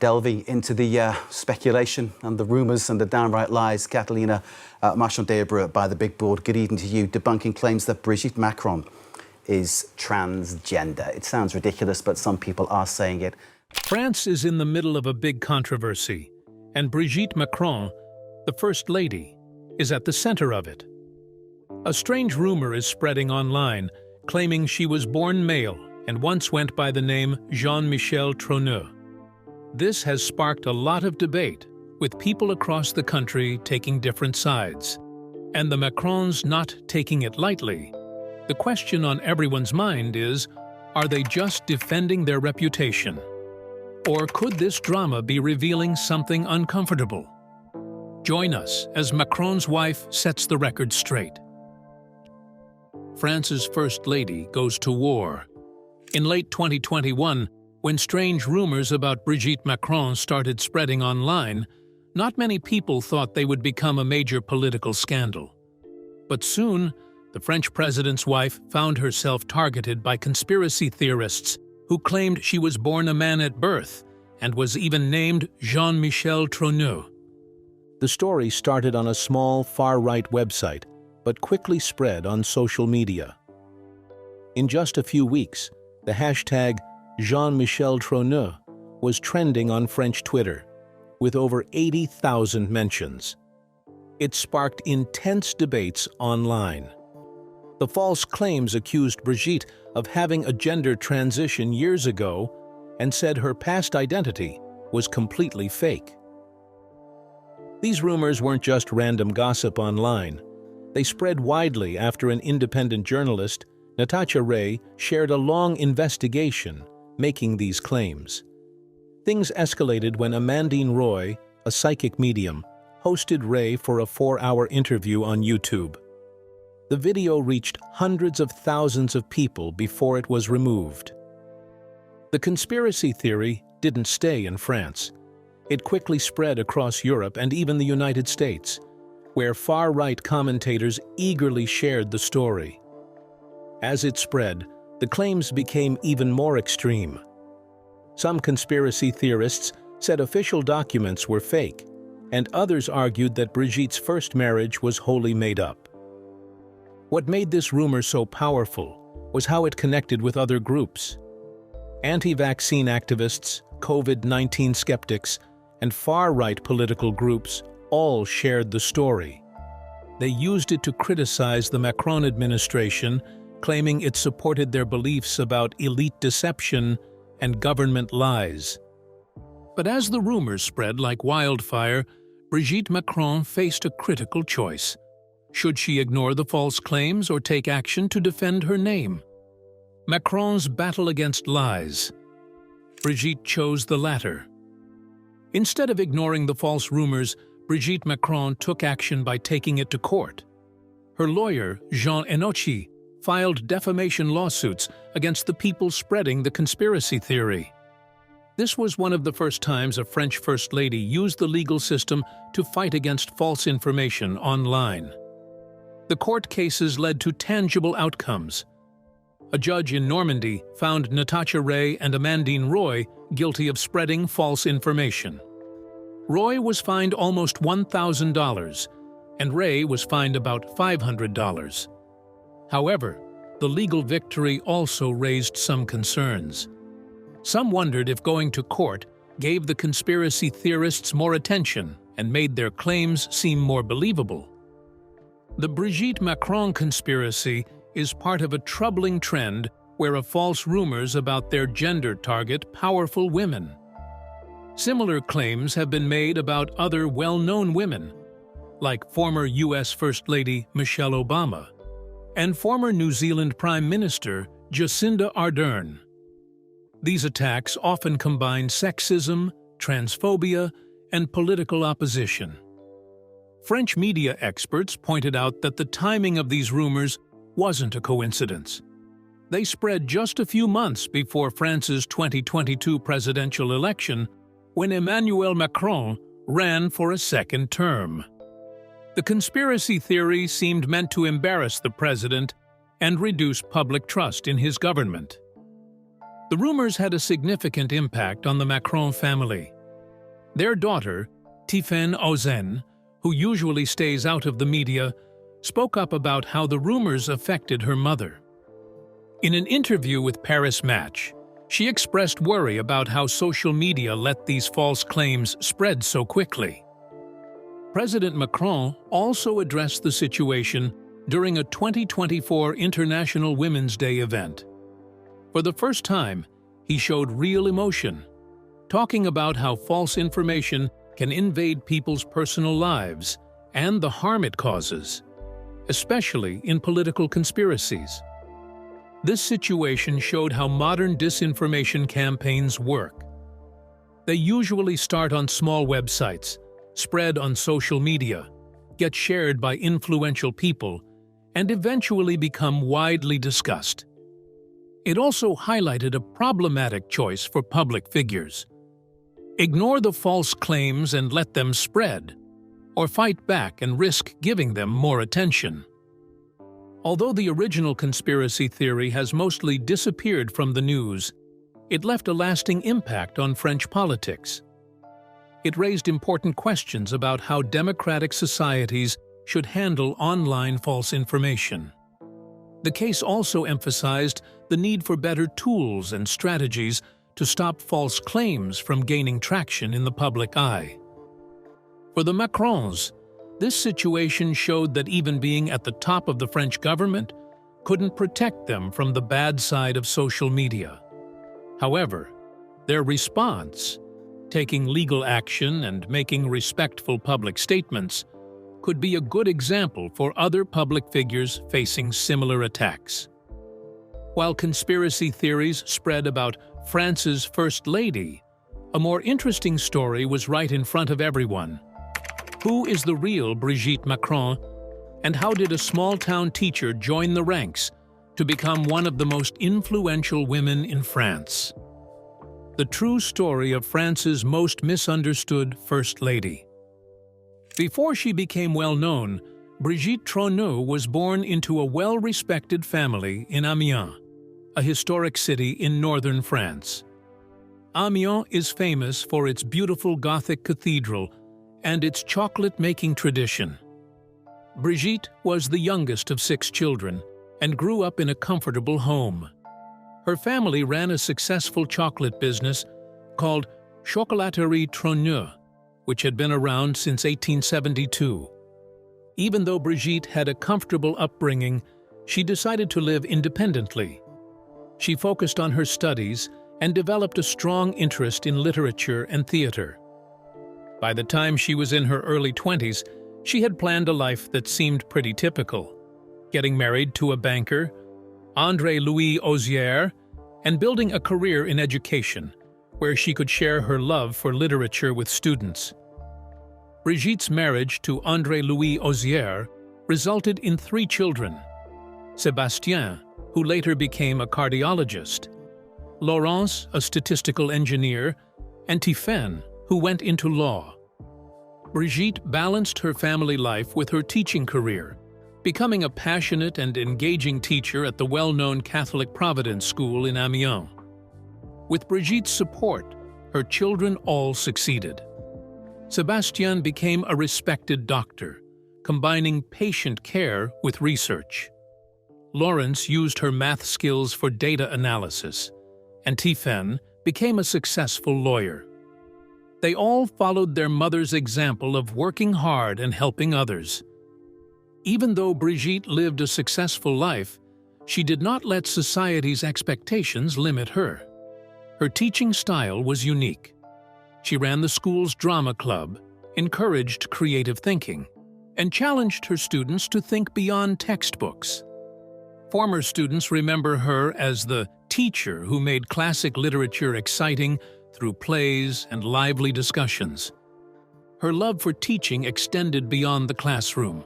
delving into the speculation and the rumours and the downright lies. Catalina Marchand-Debreu by the big board, good evening to you, debunking claims that Brigitte Macron is transgender. It sounds ridiculous, but some people are saying it. France is in the middle of a big controversy, and Brigitte Macron, the First Lady, is at the center of it. A strange rumor is spreading online, claiming she was born male and once went by the name Jean-Michel Trogneux. This has sparked a lot of debate, with people across the country taking different sides, and the Macrons not taking it lightly. The question on everyone's mind is, are they just defending their reputation? Or could this drama be revealing something uncomfortable? Join us as Macron's wife sets the record straight. France's First Lady goes to war. In late 2021, when strange rumors about Brigitte Macron started spreading online, not many people thought they would become a major political scandal. But soon, the French president's wife found herself targeted by conspiracy theorists who claimed she was born a man at birth and was even named Jean-Michel Trogneux. The story started on a small, far-right website, but quickly spread on social media. In just a few weeks, the hashtag Jean-Michel Trogneux was trending on French Twitter, with over 80,000 mentions. It sparked intense debates online. The false claims accused Brigitte of having a gender transition years ago and said her past identity was completely fake. These rumors weren't just random gossip online. They spread widely after an independent journalist, Natasha Ray, shared a long investigation making these claims. Things escalated when Amandine Roy, a psychic medium, hosted Ray for a 4-hour interview on YouTube. The video reached hundreds of thousands of people before it was removed. The conspiracy theory didn't stay in France. It quickly spread across Europe and even the United States, where far-right commentators eagerly shared the story. As it spread, the claims became even more extreme. Some conspiracy theorists said official documents were fake, and others argued that Brigitte's first marriage was wholly made up. What made this rumor so powerful was how it connected with other groups. Anti-vaccine activists, COVID-19 skeptics, and far-right political groups all shared the story. They used it to criticize the Macron administration, claiming it supported their beliefs about elite deception and government lies. But as the rumors spread like wildfire, Brigitte Macron faced a critical choice. Should she ignore the false claims or take action to defend her name? Macron's battle against lies. Brigitte chose the latter. Instead of ignoring the false rumors, Brigitte Macron took action by taking it to court. Her lawyer, Jean Enochi, filed defamation lawsuits against the people spreading the conspiracy theory. This was one of the first times a French First Lady used the legal system to fight against false information online. The court cases led to tangible outcomes. A judge in Normandy found Natasha Ray and Amandine Roy guilty of spreading false information. Roy was fined almost $1,000, and Ray was fined about $500. However, the legal victory also raised some concerns. Some wondered if going to court gave the conspiracy theorists more attention and made their claims seem more believable. The Brigitte Macron conspiracy is part of a troubling trend where false rumors about their gender target powerful women. Similar claims have been made about other well-known women, like former U.S. First Lady Michelle Obama and former New Zealand Prime Minister Jacinda Ardern. These attacks often combine sexism, transphobia, and political opposition. French media experts pointed out that the timing of these rumors wasn't a coincidence. They spread just a few months before France's 2022 presidential election, when Emmanuel Macron ran for a second term. The conspiracy theory seemed meant to embarrass the president and reduce public trust in his government. The rumors had a significant impact on the Macron family. Their daughter, Tiffaine Ozen, who usually stays out of the media, spoke up about how the rumors affected her mother. In an interview with Paris Match, she expressed worry about how social media let these false claims spread so quickly. President Macron also addressed the situation during a 2024 International Women's Day event. For the first time, he showed real emotion, talking about how false information can invade people's personal lives and the harm it causes, especially in political conspiracies. This situation showed how modern disinformation campaigns work. They usually start on small websites, spread on social media, get shared by influential people, and eventually become widely discussed. It also highlighted a problematic choice for public figures. Ignore the false claims and let them spread, or fight back and risk giving them more attention. Although the original conspiracy theory has mostly disappeared from the news, it left a lasting impact on French politics. It raised important questions about how democratic societies should handle online false information. The case also emphasized the need for better tools and strategies to stop false claims from gaining traction in the public eye. For the Macrons, this situation showed that even being at the top of the French government couldn't protect them from the bad side of social media. However, their response, taking legal action and making respectful public statements, could be a good example for other public figures facing similar attacks. While conspiracy theories spread about France's First Lady, a more interesting story was right in front of everyone. Who is the real Brigitte Macron, and how did a small-town teacher join the ranks to become one of the most influential women in France? The true story of France's most misunderstood First Lady. Before she became well-known, Brigitte Trogneux was born into a well-respected family in Amiens, a historic city in northern France. Amiens is famous for its beautiful Gothic cathedral and its chocolate-making tradition. Brigitte was the youngest of 6 children and grew up in a comfortable home. Her family ran a successful chocolate business called Chocolaterie Trogneux, which had been around since 1872. Even though Brigitte had a comfortable upbringing, she decided to live independently. She focused on her studies and developed a strong interest in literature and theater. By the time she was in her early 20s, she had planned a life that seemed pretty typical, getting married to a banker, André-Louis Ozier, and building a career in education, where she could share her love for literature with students. Brigitte's marriage to André-Louis Ozier resulted in 3 children: Sébastien, who later became a cardiologist, Laurence, a statistical engineer, and Tiffaine, who went into law. Brigitte balanced her family life with her teaching career, becoming a passionate and engaging teacher at the well-known Catholic Providence School in Amiens. With Brigitte's support, her children all succeeded. Sébastien became a respected doctor, combining patient care with research. Laurence used her math skills for data analysis, and Tiffaine became a successful lawyer. They all followed their mother's example of working hard and helping others. Even though Brigitte lived a successful life, she did not let society's expectations limit her. Her teaching style was unique. She ran the school's drama club, encouraged creative thinking, and challenged her students to think beyond textbooks. Former students remember her as the teacher who made classic literature exciting through plays and lively discussions. Her love for teaching extended beyond the classroom.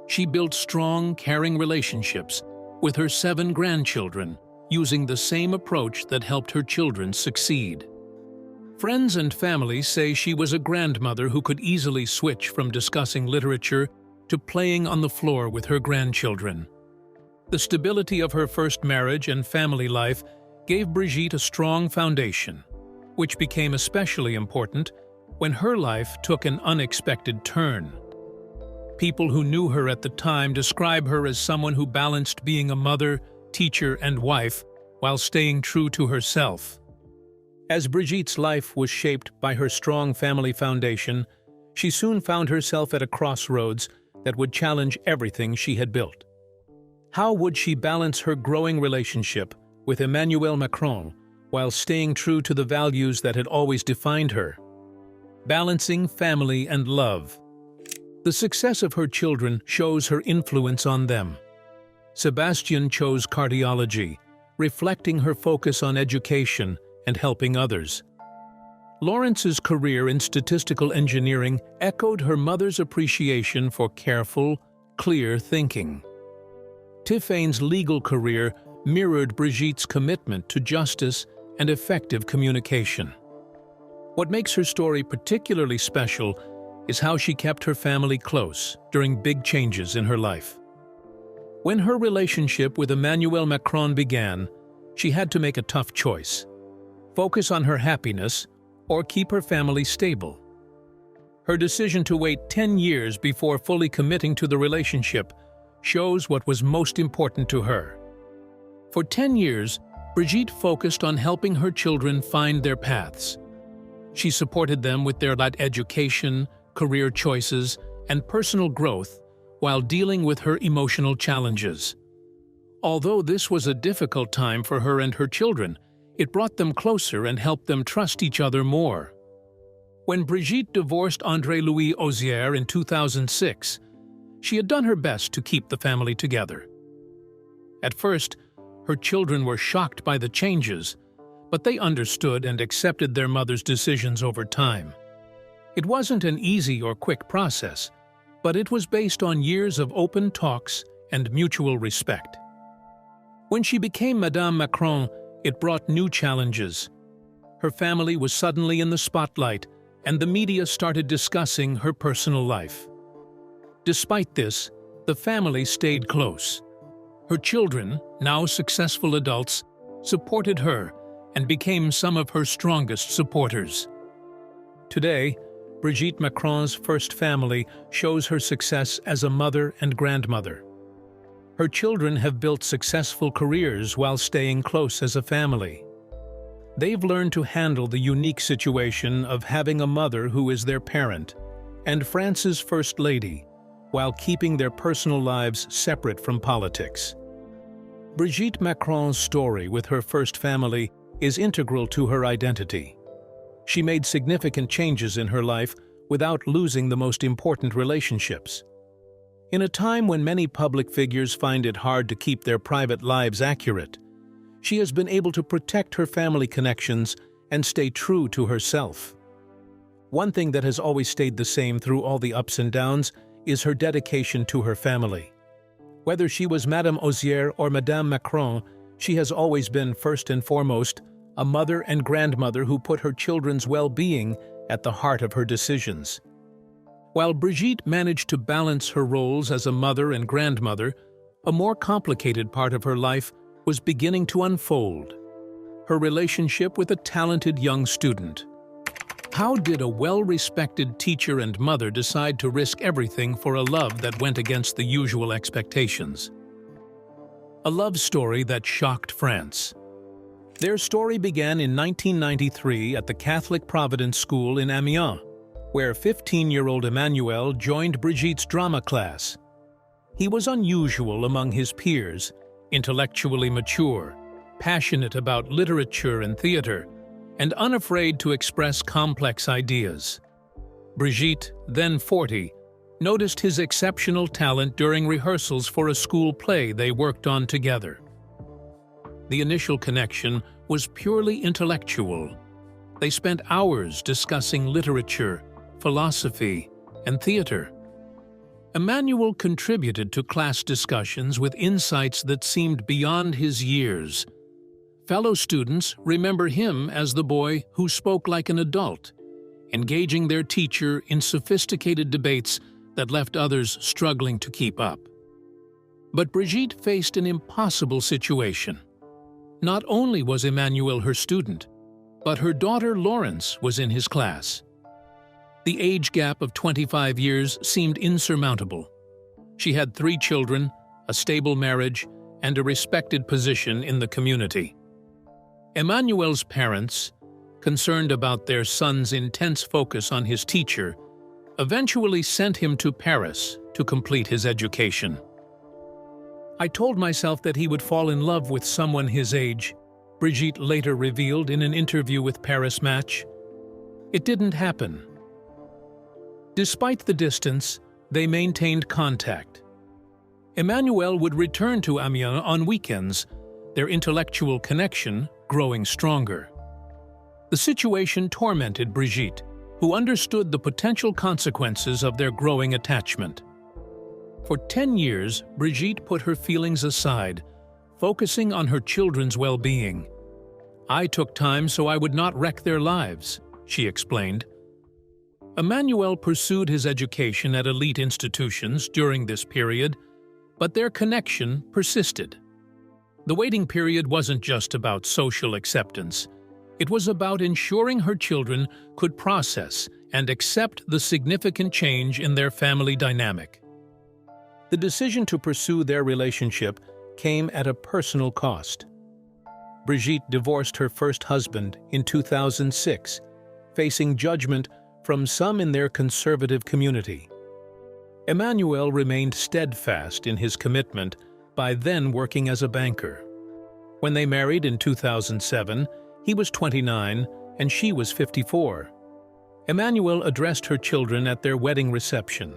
She built strong, caring relationships with her 7 grandchildren, using the same approach that helped her children succeed. Friends and family say she was a grandmother who could easily switch from discussing literature to playing on the floor with her grandchildren. The stability of her first marriage and family life gave Brigitte a strong foundation, which became especially important when her life took an unexpected turn. People who knew her at the time describe her as someone who balanced being a mother, teacher, and wife while staying true to herself. As Brigitte's life was shaped by her strong family foundation, she soon found herself at a crossroads that would challenge everything she had built. How would she balance her growing relationship with Emmanuel Macron while staying true to the values that had always defined her? Balancing family and love. The success of her children shows her influence on them. Sebastian chose cardiology, reflecting her focus on education and helping others. Lawrence's career in statistical engineering echoed her mother's appreciation for careful, clear thinking. Tiffane's legal career mirrored Brigitte's commitment to justice and effective communication. What makes her story particularly special is how she kept her family close during big changes in her life. When her relationship with Emmanuel Macron began, she had to make a tough choice: focus on her happiness or keep her family stable. Her decision to wait 10 years before fully committing to the relationship shows what was most important to her. For 10 years, Brigitte focused on helping her children find their paths. She supported them with their education, career choices, and personal growth while dealing with her emotional challenges. Although this was a difficult time for her and her children, it brought them closer and helped them trust each other more. When Brigitte divorced André-Louis Ozier in 2006, she had done her best to keep the family together. At first, her children were shocked by the changes, but they understood and accepted their mother's decisions over time. It wasn't an easy or quick process, but it was based on years of open talks and mutual respect. When she became Madame Macron, it brought new challenges. Her family was suddenly in the spotlight, and the media started discussing her personal life. Despite this, the family stayed close. Her children, now successful adults, supported her and became some of her strongest supporters. Today, Brigitte Macron's first family shows her success as a mother and grandmother. Her children have built successful careers while staying close as a family. They've learned to handle the unique situation of having a mother who is their parent and France's First Lady, while keeping their personal lives separate from politics. Brigitte Macron's story with her first family is integral to her identity. She made significant changes in her life without losing the most important relationships. In a time when many public figures find it hard to keep their private lives accurate, she has been able to protect her family connections and stay true to herself. One thing that has always stayed the same through all the ups and downs is her dedication to her family. Whether she was Madame Ozier or Madame Macron, she has always been, first and foremost, a mother and grandmother who put her children's well-being at the heart of her decisions. While Brigitte managed to balance her roles as a mother and grandmother, a more complicated part of her life was beginning to unfold: her relationship with a talented young student. How did a well-respected teacher and mother decide to risk everything for a love that went against the usual expectations? A love story that shocked France. Their story began in 1993 at the Catholic Providence School in Amiens, where 15-year-old Emmanuel joined Brigitte's drama class. He was unusual among his peers, intellectually mature, passionate about literature and theater, and unafraid to express complex ideas. Brigitte, then 40, noticed his exceptional talent during rehearsals for a school play they worked on together. The initial connection was purely intellectual. They spent hours discussing literature, philosophy, and theater. Emmanuel contributed to class discussions with insights that seemed beyond his years. Fellow students remember him as the boy who spoke like an adult, engaging their teacher in sophisticated debates that left others struggling to keep up. But Brigitte faced an impossible situation. Not only was Emmanuel her student, but her daughter Laurence was in his class. The age gap of 25 years seemed insurmountable. She had 3 children, a stable marriage, and a respected position in the community. Emmanuel's parents, concerned about their son's intense focus on his teacher, eventually sent him to Paris to complete his education. "I told myself that he would fall in love with someone his age," Brigitte later revealed in an interview with Paris Match. It didn't happen. Despite the distance, they maintained contact. Emmanuel would return to Amiens on weekends, their intellectual connection growing stronger. The situation tormented Brigitte, who understood the potential consequences of their growing attachment. For 10 years, Brigitte put her feelings aside, focusing on her children's well-being. "I took time so I would not wreck their lives," she explained. Emmanuel pursued his education at elite institutions during this period, but their connection persisted. The waiting period wasn't just about social acceptance. It was about ensuring her children could process and accept the significant change in their family dynamic. The decision to pursue their relationship came at a personal cost. Brigitte divorced her first husband in 2006, facing judgment from some in their conservative community. Emmanuel remained steadfast in his commitment, by then working as a banker. When they married in 2007, he was 29 and she was 54. Emmanuel addressed her children at their wedding reception.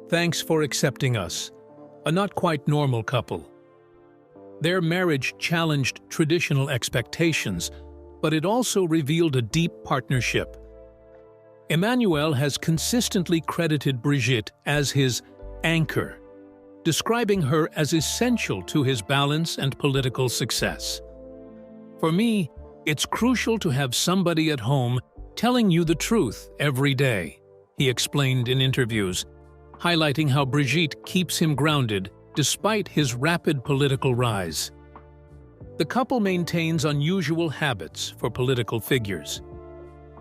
"Thanks for accepting us, a not quite normal couple." Their marriage challenged traditional expectations, but it also revealed a deep partnership. Emmanuel has consistently credited Brigitte as his anchor, describing her as essential to his balance and political success. "For me, it's crucial to have somebody at home telling you the truth every day," he explained in interviews, highlighting how Brigitte keeps him grounded despite his rapid political rise. The couple maintains unusual habits for political figures.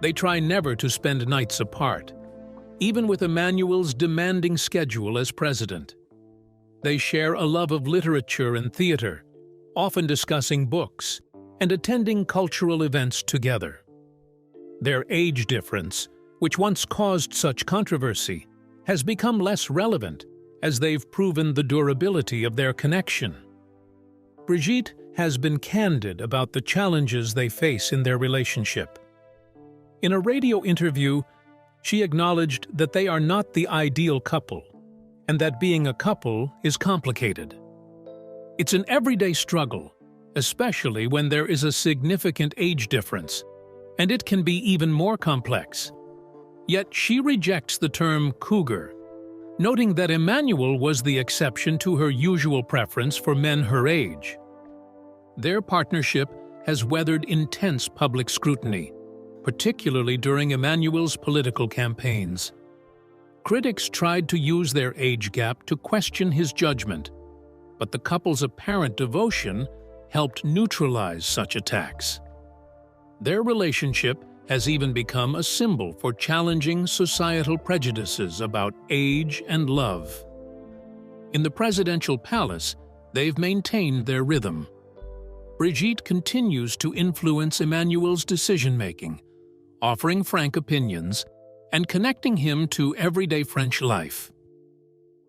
They try never to spend nights apart, even with Emmanuel's demanding schedule as president. They share a love of literature and theater, often discussing books and attending cultural events together. Their age difference, which once caused such controversy, has become less relevant as they've proven the durability of their connection. Brigitte has been candid about the challenges they face in their relationship. In a radio interview, she acknowledged that they are not the ideal couple, and that being a couple is complicated. It's an everyday struggle, especially when there is a significant age difference, and it can be even more complex. Yet she rejects the term cougar, noting that Emmanuel was the exception to her usual preference for men her age. Their partnership has weathered intense public scrutiny, particularly during Emmanuel's political campaigns. Critics tried to use their age gap to question his judgment, but the couple's apparent devotion helped neutralize such attacks. Their relationship has even become a symbol for challenging societal prejudices about age and love. In the presidential palace, they've maintained their rhythm. Brigitte continues to influence Emmanuel's decision-making, offering frank opinions and connecting him to everyday French life.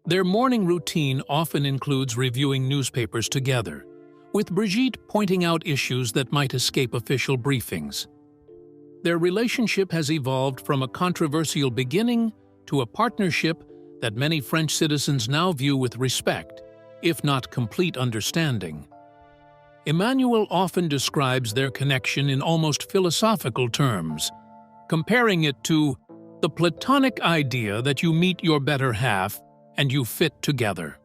Their morning routine often includes reviewing newspapers together, with Brigitte pointing out issues that might escape official briefings. Their relationship has evolved from a controversial beginning to a partnership that many French citizens now view with respect, if not complete understanding. Emmanuel often describes their connection in almost philosophical terms, comparing it to the Platonic idea that you meet your better half and you fit together.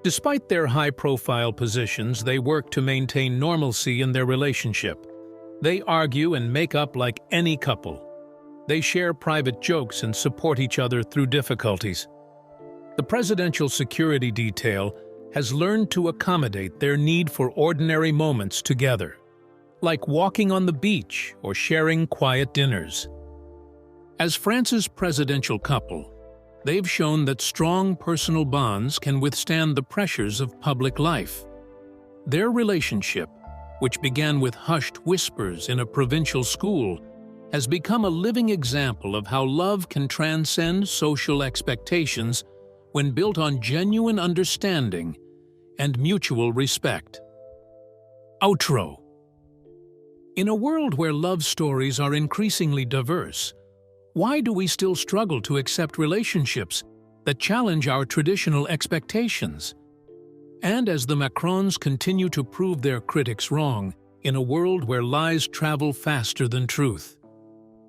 Despite their high-profile positions, they work to maintain normalcy in their relationship. They argue and make up like any couple. They share private jokes and support each other through difficulties. The presidential security detail has learned to accommodate their need for ordinary moments together, like walking on the beach or sharing quiet dinners. As France's presidential couple, they've shown that strong personal bonds can withstand the pressures of public life. Their relationship, which began with hushed whispers in a provincial school, has become a living example of how love can transcend social expectations when built on genuine understanding and mutual respect. Outro. In a world where love stories are increasingly diverse, why do we still struggle to accept relationships that challenge our traditional expectations? And as the Macrons continue to prove their critics wrong in a world where lies travel faster than truth,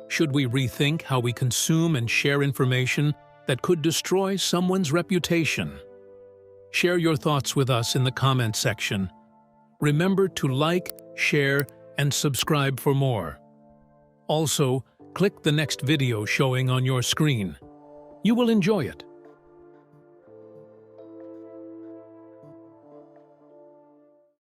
should we rethink how we consume and share information that could destroy someone's reputation? Share your thoughts with us in the comment section. Remember to like, share, and subscribe for more. Also, click the next video showing on your screen. You will enjoy it.